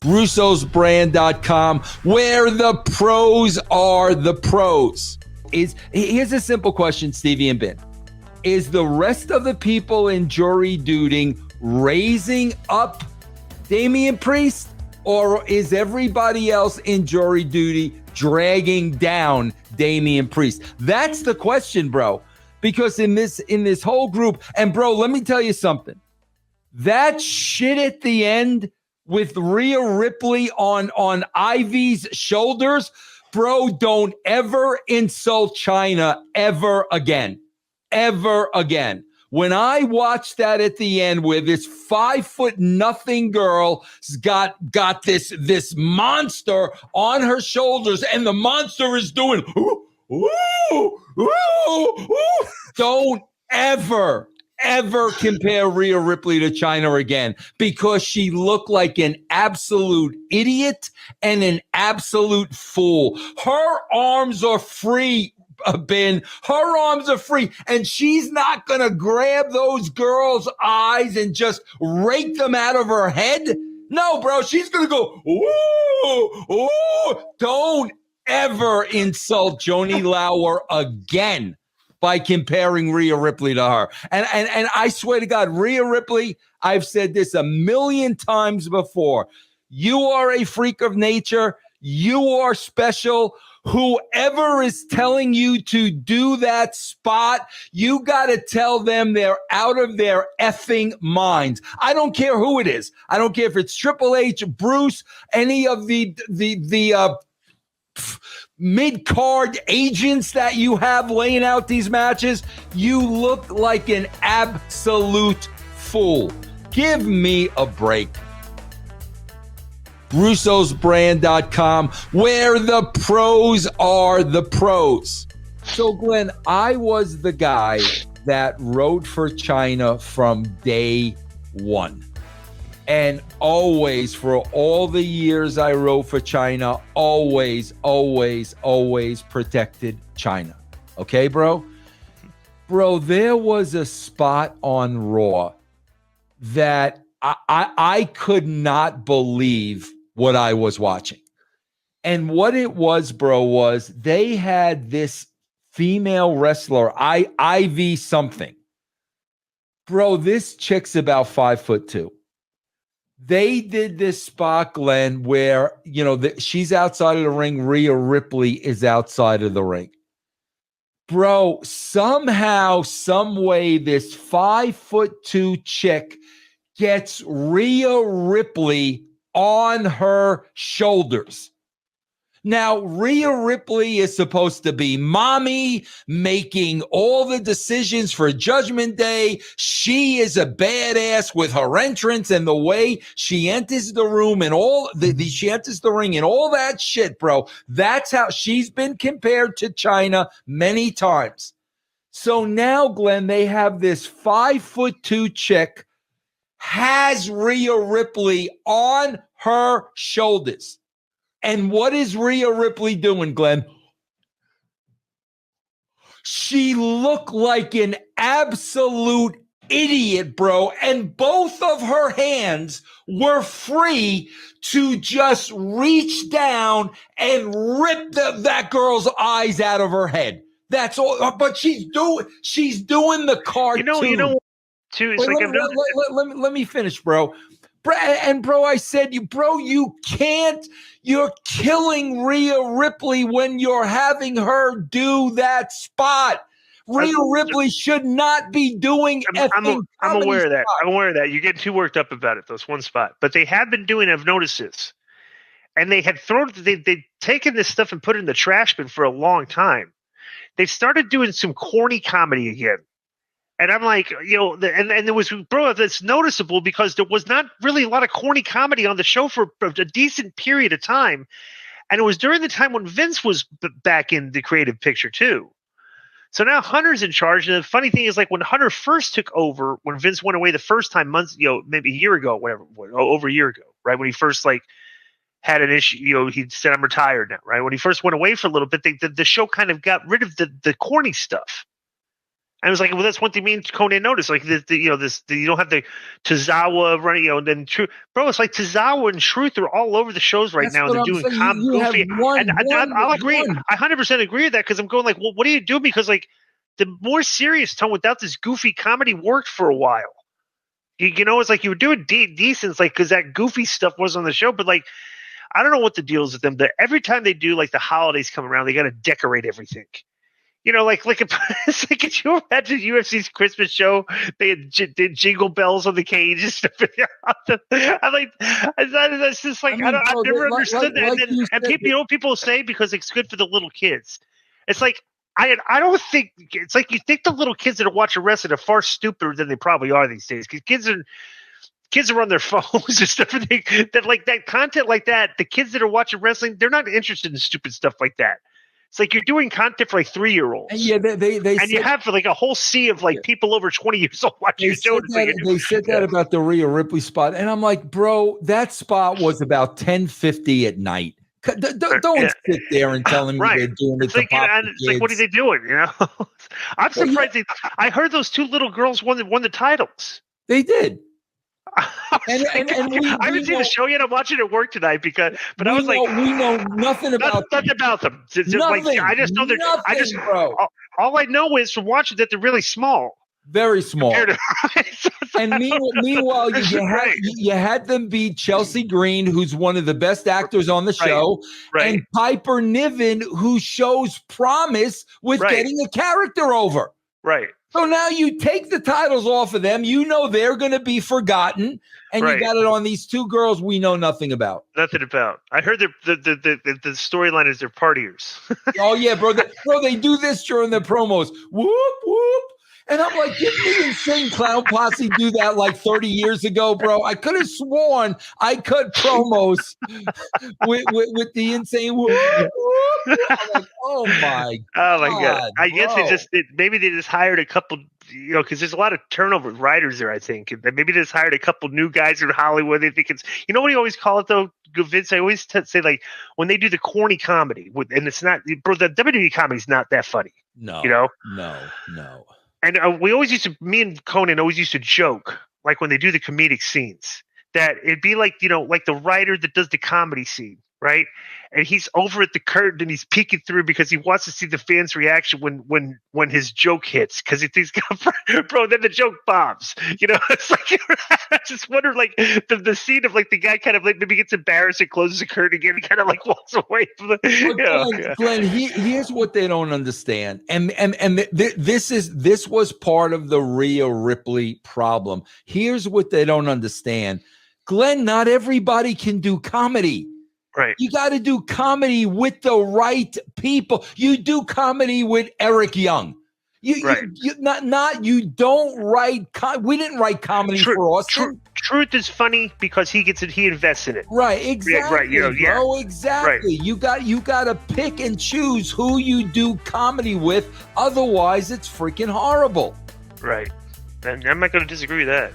Russo'sBrand.com, where the pros are the pros. Here's a simple question, Stevie and Ben. Is the rest of the people in jury duty raising up Damian Priest, or is everybody else in jury duty dragging down Damian Priest? That's the question, bro. Because in this whole group, and bro, let me tell you something. That shit at the end with Rhea Ripley on Ivy's shoulders, bro, don't ever insult CHYNA ever again. Ever again. When I watched that at the end where this 5'0" girl got this monster on her shoulders and the monster is doing, ooh, ooh, ooh, ooh. Don't ever compare Rhea Ripley to CHYNA again, because she looked like an absolute idiot and an absolute fool. Her arms are free, Ben. Her arms are free, and she's not going to grab those girls' eyes and just rake them out of her head. No, bro, she's going to go, ooh, ooh. Don't ever insult Joni Lauer again by comparing Rhea Ripley to her. And I swear to God, Rhea Ripley, I've said this a million times before. You are a freak of nature. You are special. Whoever is telling you to do that spot, you got to tell them they're out of their effing minds. I don't care who it is. I don't care if it's Triple H, Bruce, any of the mid-card agents that you have laying out these matches. You look like an absolute fool. Give me a break. Russo'sBrand.com, where the pros are the pros. So, Glenn, I was the guy that wrote for CHYNA from day one. And always, for all the years I wrote for CHYNA, always protected CHYNA. Okay, bro? Bro, there was a spot on Raw that I could not believe what I was watching. And what it was, bro, was they had this female wrestler, Ivy something. Bro, this chick's about 5'2". They did this spot, Glenn, where, she's outside of the ring. Rhea Ripley is outside of the ring. Bro, somehow, some way, this 5'2" chick gets Rhea Ripley on her shoulders. Now, Rhea Ripley is supposed to be mommy, making all the decisions for Judgment Day. She is a badass with her entrance and the way she enters the room and she enters the ring and all that shit, bro. That's how she's been compared to CHYNA many times. So now, Glenn, they have this 5'2" chick has Rhea Ripley on her shoulders. And what is Rhea Ripley doing, Glenn? She looked like an absolute idiot, bro. And both of her hands were free to just reach down and rip that girl's eyes out of her head. That's all. But she's doing the cartoon. Too. It's let me finish, bro. And bro, I said, you can't. You're killing Rhea Ripley when you're having her do that spot. Rhea Ripley should not be doing. I'm aware of that. I'm aware of that. You're getting too worked up about it. That's one spot, but they have been doing. I've noticed this, and they had they'd taken this stuff and put it in the trash bin for a long time. They started doing some corny comedy again. And I'm like, and there was, bro, that's noticeable because there was not really a lot of corny comedy on the show for a decent period of time. And it was during the time when Vince was back in the creative picture too. So now Hunter's in charge. And the funny thing is, like, when Hunter first took over, when Vince went away the first time, maybe a year ago, whatever, over a year ago, right? When he first had an issue, he said, I'm retired now, right? When he first went away for a little bit, the show kind of got rid of the corny stuff. I was like, well, that's one thing me and Conan noticed. Like, you don't have the Tozawa running, and then Truth. Bro, it's like Tozawa and Truth are all over the shows right now. And they're doing goofy. I'll agree. I 100% agree with that because I'm going like, well, what do you do? Because like the more serious tone without this goofy comedy worked for a while. It's like you were doing decent, like because that goofy stuff was on the show, but like I don't know what the deal is with them. Every time they do like the holidays come around, they got to decorate everything. It's like, could you imagine UFC's Christmas show? They did jingle bells on the cage and stuff. I'm like, that's just like, I've never understood that. And people, people say because it's good for the little kids. It's like, I don't think it's like you think the little kids that are watching wrestling are far stupider than they probably are these days. Because kids are on their phones and stuff. That like that content like that. The kids that are watching wrestling, they're not interested in stupid stuff like that. It's like you're doing content for like 3-year-olds. And yeah, and you have like a whole sea of like people over 20 years old watching your show. They said that about the Rhea Ripley spot. And I'm like, bro, that spot was about 10:50 at night. Don't sit there and tell me they're doing it. It's like, what are they doing? I'm surprised. I heard those 2 little girls won the titles. They did. I haven't seen the show yet. I'm watching it at work tonight we know nothing about them. I just know bro. All I know is from watching that they're really small. Very small. And meanwhile, you had them beat Chelsea Green, who's one of the best actors on the show, and Piper Niven, who shows promise with getting a character over. Right. So now you take the titles off of them. They're going to be forgotten, and you got it on these 2 girls we know nothing about. Nothing about. I heard the storyline is they're partiers. Oh yeah, bro. They do this during the promos. Whoop whoop. And I'm like, didn't the Insane Clown Posse do that like 30 years ago, bro? I could have sworn I cut promos with the Insane. I'm like, oh my God. I guess maybe they just hired a couple, because there's a lot of turnover writers there, I think. And maybe they just hired a couple new guys in Hollywood. They think it's, what do you always call it though, Vince? I always say like when they do the corny comedy, and it's not, bro, the WWE comedy is not that funny. No. No. And me and Conan always used to joke, like when they do the comedic scenes, that it'd be like, like the writer that does the comedy scene, right? And he's over at the curtain and he's peeking through because he wants to see the fans' reaction when his joke hits, because he thinks, bro, then the joke bombs. It's like I just wonder, like the scene of like the guy kind of like maybe gets embarrassed and closes the curtain again and kind of like walks away from the. Glenn, here's what they don't understand, and this was part of the Rhea Ripley problem. Here's what they don't understand, Glenn. Not everybody can do comedy. Right. You got to do comedy with the right people. You do comedy with Eric Young. You don't write. We didn't write comedy for Austin. Truth is funny because he invests in it. Right. Exactly. Right. Bro, exactly. Right. You got to pick and choose who you do comedy with. Otherwise, it's freaking horrible. Right. And I'm not going to disagree with that.